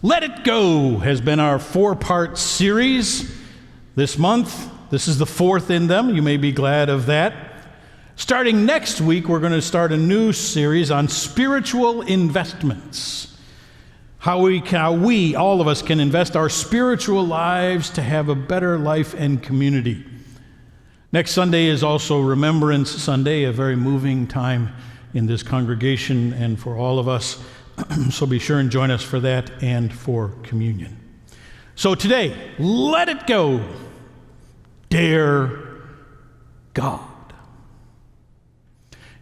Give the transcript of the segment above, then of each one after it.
Let It Go has been our four-part series this month. This is the fourth in them. You may be glad of that. Starting next week, we're going to start a new series on spiritual investments. How we, all of us, can invest our spiritual lives to have a better life and community. Next Sunday is also Remembrance Sunday, a very moving time in this congregation and for all of us. So be sure and join us for that and for communion. So today, let it go. Dare God.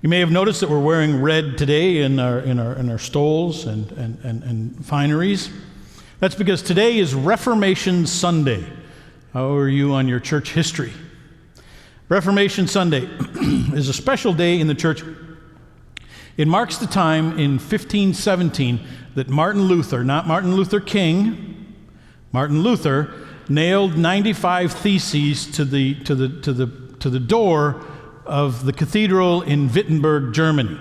You may have noticed that we're wearing red today in our stoles and fineries. That's because today is Reformation Sunday. How are you on your church history? Reformation Sunday is a special day in the church. It marks the time in 1517 that Martin Luther, not Martin Luther King, Martin Luther nailed 95 theses to the door of the cathedral in Wittenberg, Germany.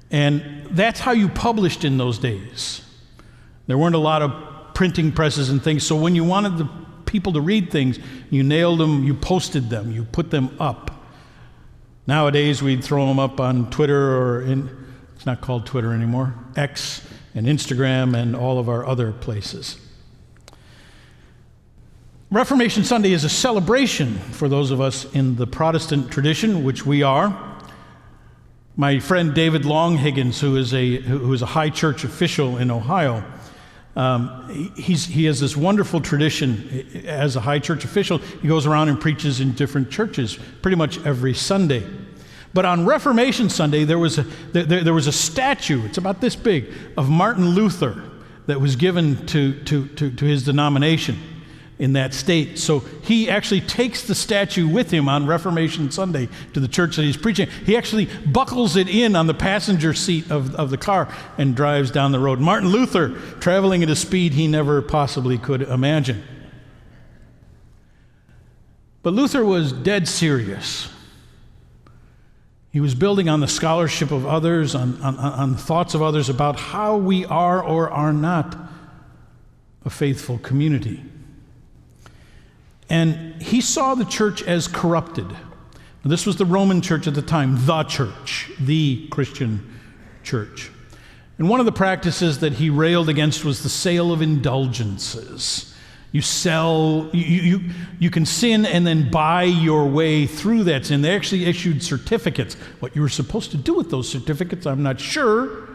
And that's how you published in those days. There weren't a lot of printing presses and things, so when you wanted the people to read things, you nailed them, you posted them, you put them up. Nowadays, we'd throw them up on Twitter or it's not called Twitter anymore, X and Instagram and all of our other places. Reformation Sunday is a celebration for those of us in the Protestant tradition, which we are. My friend David Long Higgins, who is a high church official in Ohio, he has this wonderful tradition as a high church official. He goes around and preaches in different churches pretty much every Sunday. But on Reformation Sunday, there was a statue, it's about this big, of Martin Luther that was given to his denomination in that state. So he actually takes the statue with him on Reformation Sunday to the church that he's preaching. He actually buckles it in on the passenger seat of the car and drives down the road. Martin Luther traveling at a speed he never possibly could imagine. But Luther was dead serious. He was building on the scholarship of others, on thoughts of others about how we are or are not a faithful community. And he saw the church as corrupted. This was the Roman church at the time, the church, the Christian church. And one of the practices that he railed against was the sale of indulgences. You can sin and then buy your way through that sin. They actually issued certificates. What you were supposed to do with those certificates, I'm not sure,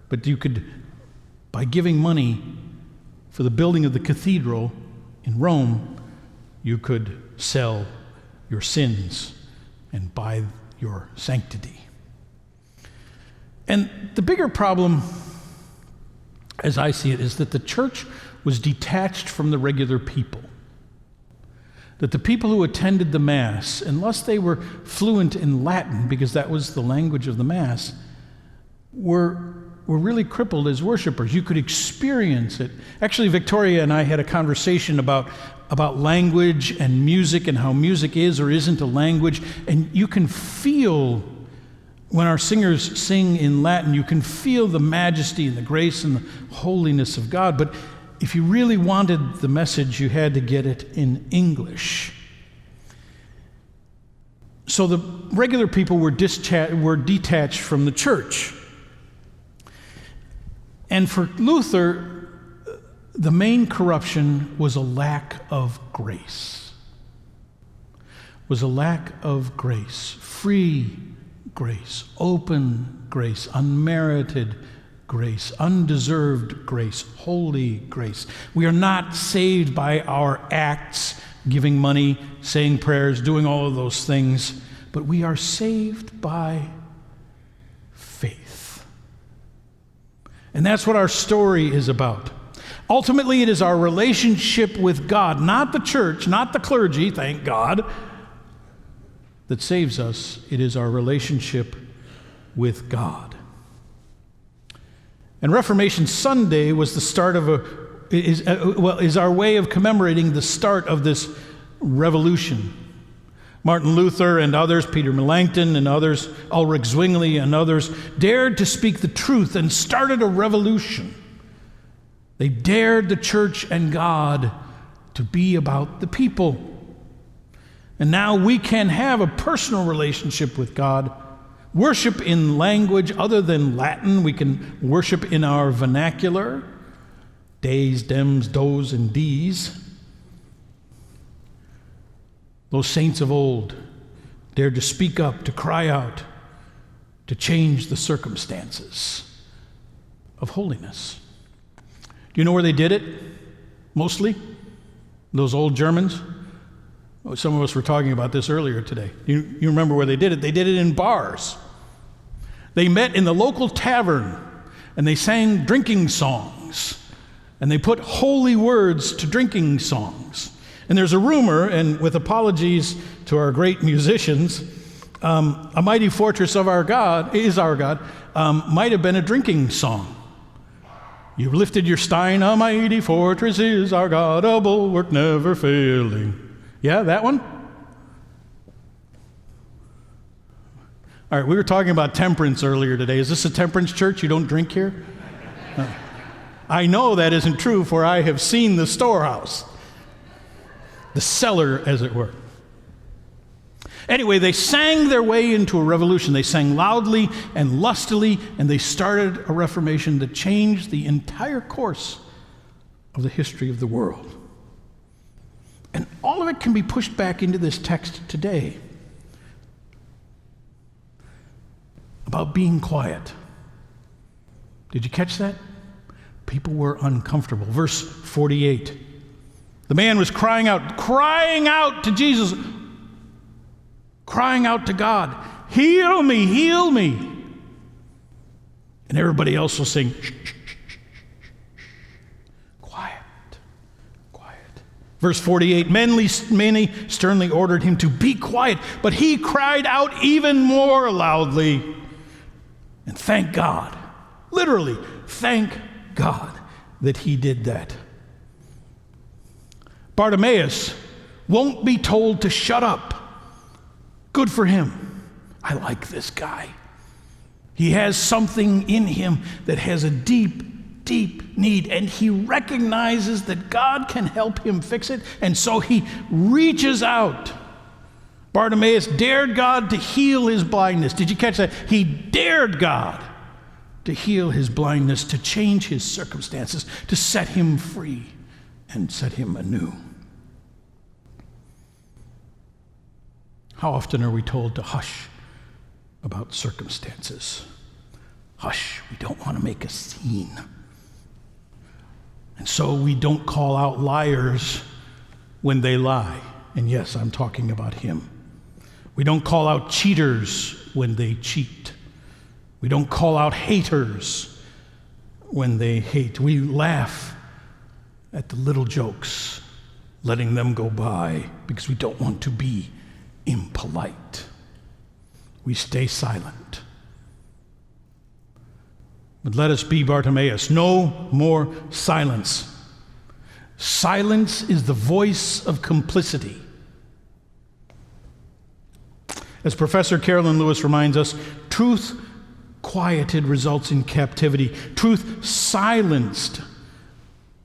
but you could, by giving money for the building of the cathedral in Rome, you could sell your sins and buy your sanctity. And the bigger problem, as I see it, is that the church was detached from the regular people. That the people who attended the Mass, unless they were fluent in Latin, because that was the language of the Mass, were really crippled as worshipers. You could experience it. Actually, Victoria and I had a conversation about language and music and how music is or isn't a language. And you can feel, when our singers sing in Latin, you can feel the majesty and the grace and the holiness of God. But if you really wanted the message, you had to get it in English. So the regular people were detached from the church. And for Luther, the main corruption was a lack of grace. Was a lack of grace, free grace, open grace, unmerited grace, undeserved grace, holy grace. We are not saved by our acts, giving money, saying prayers, doing all of those things, but we are saved by faith. And that's what our story is about. Ultimately, it is our relationship with God, not the church, not the clergy, thank God, that saves us. It is our relationship with God. And Reformation Sunday was the start of is our way of commemorating the start of this revolution. Martin Luther and others, Peter Melanchthon and others, Ulrich Zwingli and others, dared to speak the truth and started a revolution They dared the church and God to be about the people. And now we can have a personal relationship with God, worship in language other than Latin. We can worship in our vernacular, days, dems, dos, and dees. Those saints of old dared to speak up, to cry out, to change the circumstances of holiness. Do you know where they did it? Mostly? Those old Germans? Oh, some of us were talking about this earlier today. You remember where they did it? They did it in bars. They met in the local tavern and they sang drinking songs. And they put holy words to drinking songs. And there's a rumor, and with apologies to our great musicians, A Mighty Fortress of Our God is Our God, might have been a drinking song. You've lifted your stein, a mighty fortress is our God, a bulwark never failing. Yeah, that one? All right, we were talking about temperance earlier today. Is this a temperance church? You don't drink here? I know that isn't true, for I have seen the storehouse, the cellar, as it were. Anyway, they sang their way into a revolution. They sang loudly and lustily, and they started a reformation that changed the entire course of the history of the world. And all of it can be pushed back into this text today about being quiet. Did you catch that? People were uncomfortable. Verse 48. The man was crying out to Jesus, crying out to God, heal me, heal me. And everybody else was saying, shh, shh, shh, shh, shh. Quiet, quiet. Verse 48, many sternly ordered him to be quiet, but he cried out even more loudly. And thank God, literally, thank God that he did that. Bartimaeus won't be told to shut up. Good for him. I like this guy. He has something in him that has a deep, deep need, and he recognizes that God can help him fix it, and so he reaches out. Bartimaeus dared God to heal his blindness. Did you catch that? He dared God to heal his blindness, to change his circumstances, to set him free and set him anew. How often are we told to hush about circumstances? Hush, we don't want to make a scene. And so we don't call out liars when they lie. And yes, I'm talking about him. We don't call out cheaters when they cheat. We don't call out haters when they hate. We laugh at the little jokes, letting them go by because we don't want to be impolite. We stay silent. But let us be Bartimaeus. No more silence. Silence is the voice of complicity. As Professor Carolyn Lewis reminds us, truth quieted results in captivity. Truth silenced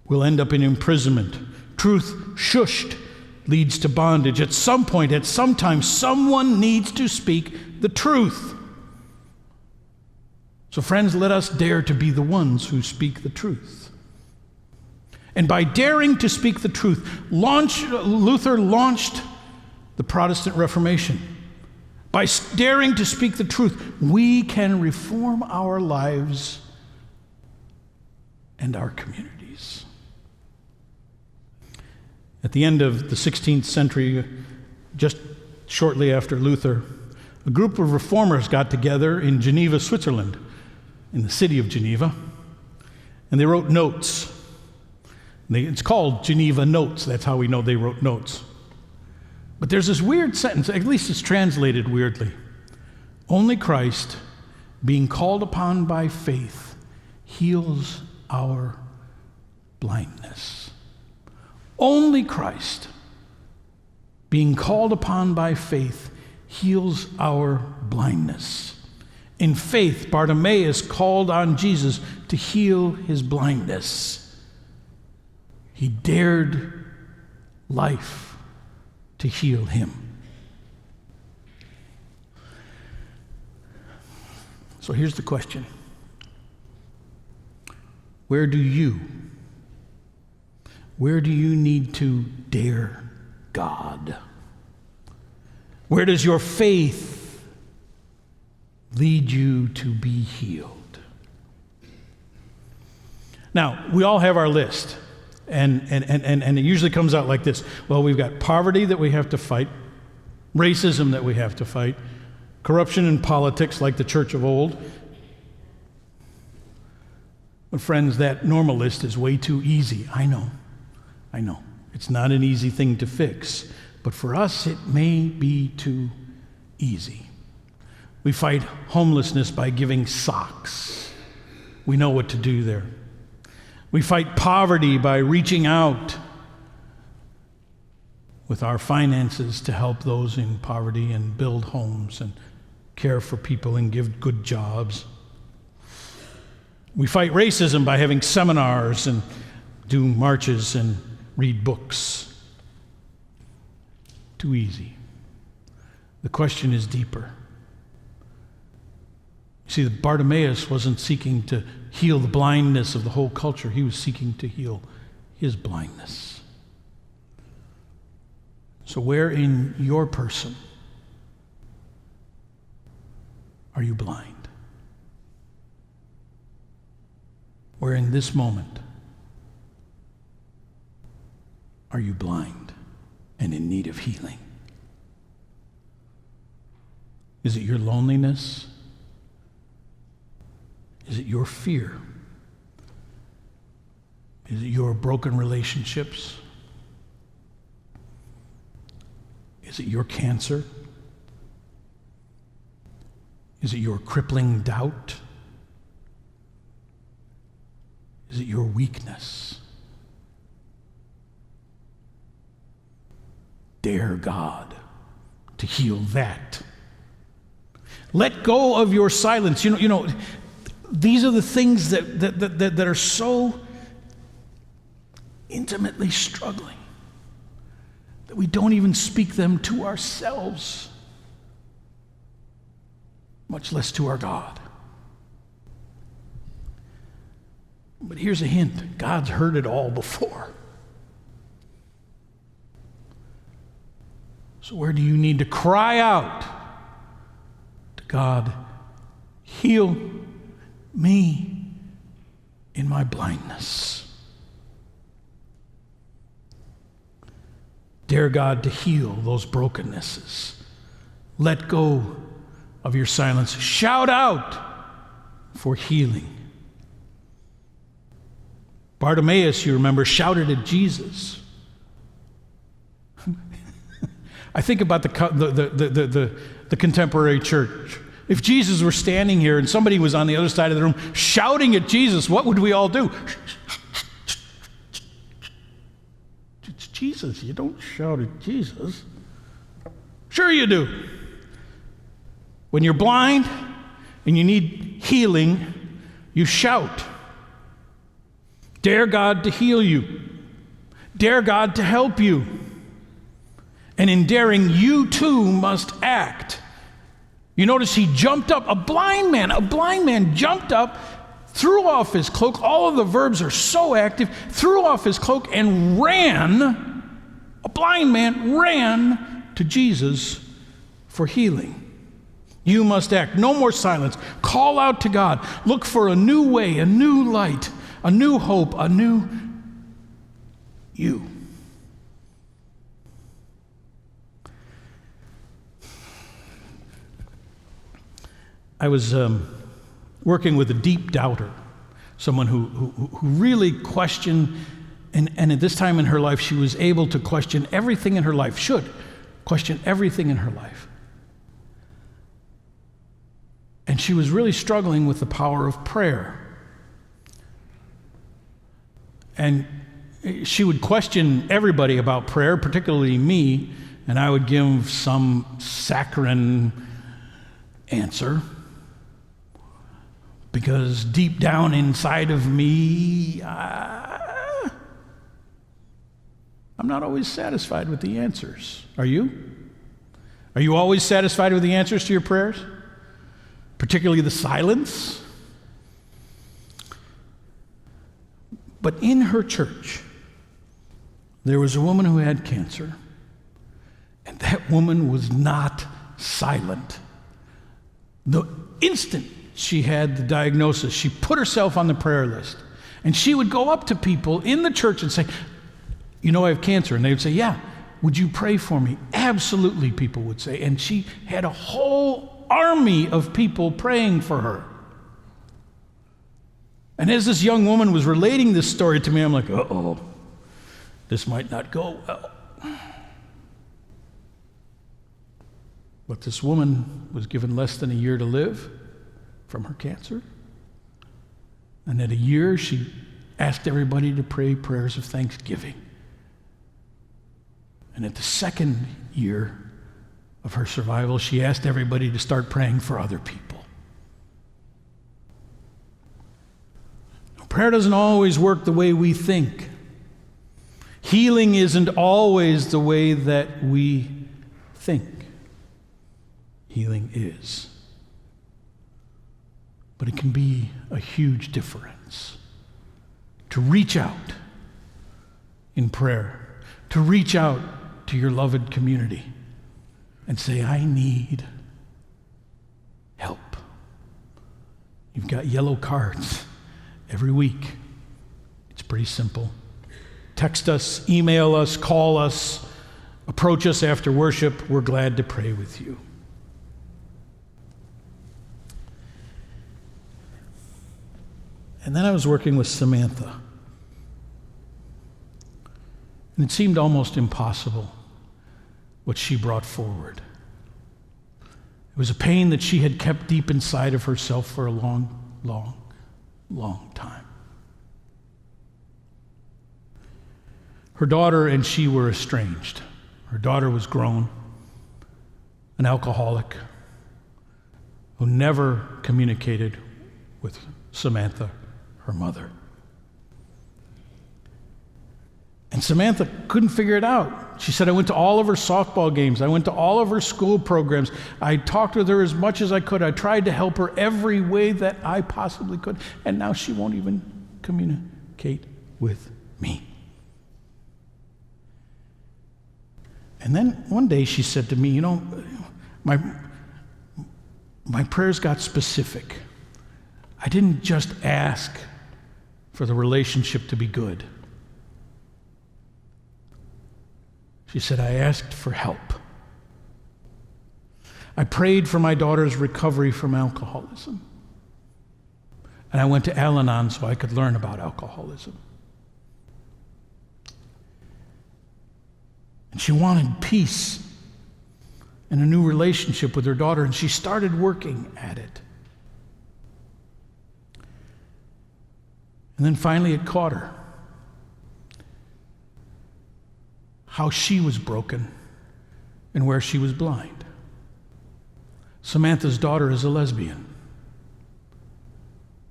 will end up in imprisonment. Truth shushed leads to bondage. At some point, at some time, someone needs to speak the truth. So friends, let us dare to be the ones who speak the truth. And by daring to speak the truth, Luther launched the Protestant Reformation. By daring to speak the truth, we can reform our lives and our communities. At the end of the 16th century, just shortly after Luther, a group of reformers got together in Geneva, Switzerland, in the city of Geneva, and they wrote notes. It's called Geneva Notes. That's how we know they wrote notes. But there's this weird sentence, at least it's translated weirdly. Only Christ, being called upon by faith, heals our blindness. Only Christ, being called upon by faith, heals our blindness. In faith, Bartimaeus called on Jesus to heal his blindness. He dared life to heal him. So here's the question. Where do you need to dare God? Where does your faith lead you to be healed? Now, we all have our list, and it usually comes out like this. Well, we've got poverty that we have to fight, racism that we have to fight, corruption in politics like the church of old. But friends, that normal list is way too easy. I know. It's not an easy thing to fix, but for us it may be too easy. We fight homelessness by giving socks. We know what to do there. We fight poverty by reaching out with our finances to help those in poverty and build homes and care for people and give good jobs. We fight racism by having seminars and do marches and read books. Too easy. The question is deeper. You see, Bartimaeus wasn't seeking to heal the blindness of the whole culture. He was seeking to heal his blindness. So where in your person are you blind? Where in this moment are you blind and in need of healing? Is it your loneliness? Is it your fear? Is it your broken relationships? Is it your cancer? Is it your crippling doubt? Is it your weakness? Dare God to heal that. Let go of your silence. You know, these are the things that are so intimately struggling that we don't even speak them to ourselves, much less to our God. But here's a hint. God's heard it all before. So where do you need to cry out to God, heal me in my blindness? Dare God to heal those brokennesses. Let go of your silence. Shout out for healing. Bartimaeus, you remember, shouted at Jesus. I think about the contemporary church. If Jesus were standing here and somebody was on the other side of the room shouting at Jesus, what would we all do? It's Jesus. You don't shout at Jesus. Sure you do. When you're blind and you need healing, you shout. Dare God to heal you. Dare God to help you. And in daring, you too must act. You notice he jumped up. A blind man jumped up, threw off his cloak. All of the verbs are so active. Threw off his cloak and ran. A blind man ran to Jesus for healing. You must act. No more silence. Call out to God. Look for a new way, a new light, a new hope, a new you. I was working with a deep doubter, someone who really questioned, and at this time in her life, she was able to question everything in her life, should question everything in her life. And she was really struggling with the power of prayer. And she would question everybody about prayer, particularly me, and I would give some saccharine answer. Because deep down inside of me, I'm not always satisfied with the answers. Are you? Are you always satisfied with the answers to your prayers? Particularly the silence? But in her church, there was a woman who had cancer, and that woman was not silent. The instant she had the diagnosis, she put herself on the prayer list, and she would go up to people in the church and say, "You know I have cancer." And they would say, "Yeah, would you pray for me?" Absolutely, people would say. And she had a whole army of people praying for her. And as this young woman was relating this story to me, I'm like, uh-oh, this might not go well. But this woman was given less than a year to live from her cancer. And at a year, she asked everybody to pray prayers of thanksgiving. And at the second year of her survival, she asked everybody to start praying for other people. Prayer doesn't always work the way we think. Healing isn't always the way that we think. Healing is. But it can be a huge difference to reach out in prayer, to reach out to your loved community and say, "I need help." You've got yellow cards every week. It's pretty simple. Text us, email us, call us, approach us after worship. We're glad to pray with you. And then I was working with Samantha. And it seemed almost impossible what she brought forward. It was a pain that she had kept deep inside of herself for a long time. Her daughter and she were estranged. Her daughter was grown, an alcoholic who never communicated with Samantha, her mother. And Samantha couldn't figure it out. She said, "I went to all of her softball games. I went to all of her school programs. I talked with her as much as I could. I tried to help her every way that I possibly could. And now she won't even communicate with me." And then one day she said to me, "You know, my prayers got specific. I didn't just ask for the relationship to be good. She said, I asked for help. I prayed for my daughter's recovery from alcoholism. And I went to Al-Anon so I could learn about alcoholism. And she wanted peace and a new relationship with her daughter, and she started working at it. And then finally it caught her. How she was broken and where she was blind. Samantha's daughter is a lesbian,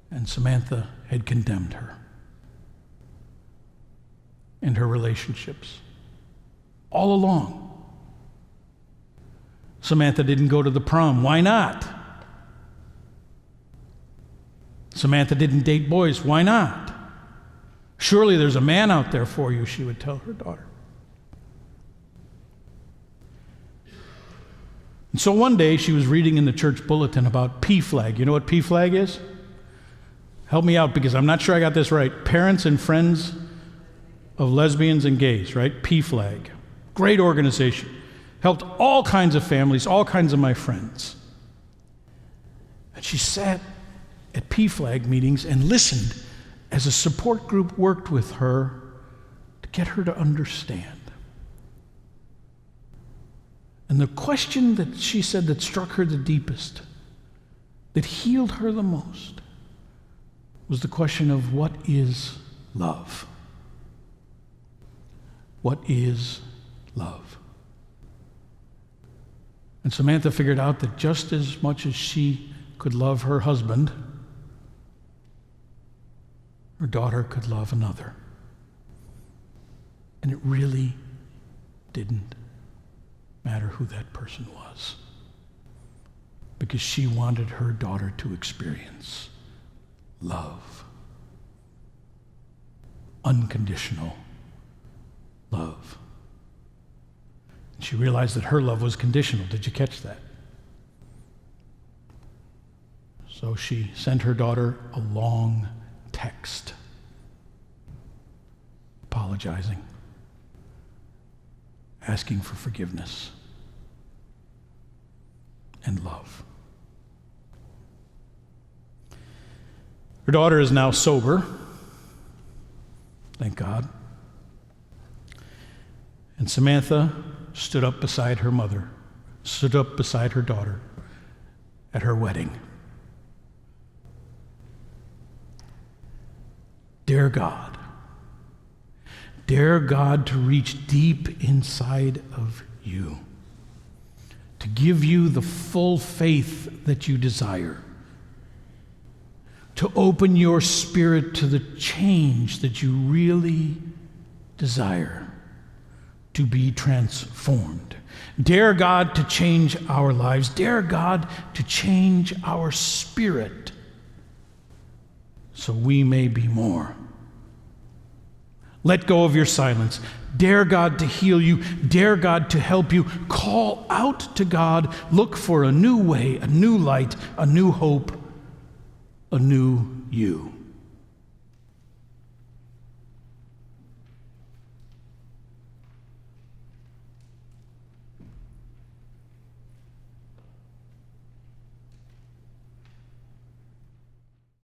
and Samantha had condemned her and her relationships all along. Samantha didn't go to the prom. Why not? Samantha didn't date boys. Why not? Surely there's a man out there for you, she would tell her daughter. And so one day she was reading in the church bulletin about PFLAG. You know what PFLAG is? Help me out because I'm not sure I got this right. Parents and Friends of Lesbians and Gays, right? PFLAG. Great organization. Helped all kinds of families, all kinds of my friends. And she sat at PFLAG meetings and listened as a support group worked with her to get her to understand. And the question that she said that struck her the deepest, that healed her the most, was the question of what is love? What is love? And Samantha figured out that just as much as she could love her husband, her daughter could love another. And it really didn't matter who that person was, because she wanted her daughter to experience love. Unconditional love. And she realized that her love was conditional. Did you catch that? So she sent her daughter a long text, apologizing, asking for forgiveness and love. Her daughter is now sober, thank God. And Samantha stood up beside her mother, stood up beside her daughter at her wedding. Dare God to reach deep inside of you, to give you the full faith that you desire, to open your spirit to the change that you really desire, to be transformed. Dare God to change our lives. Dare God to change our spirit so we may be more. Let go of your silence. Dare God to heal you. Dare God to help you. Call out to God. Look for a new way, a new light, a new hope, a new you.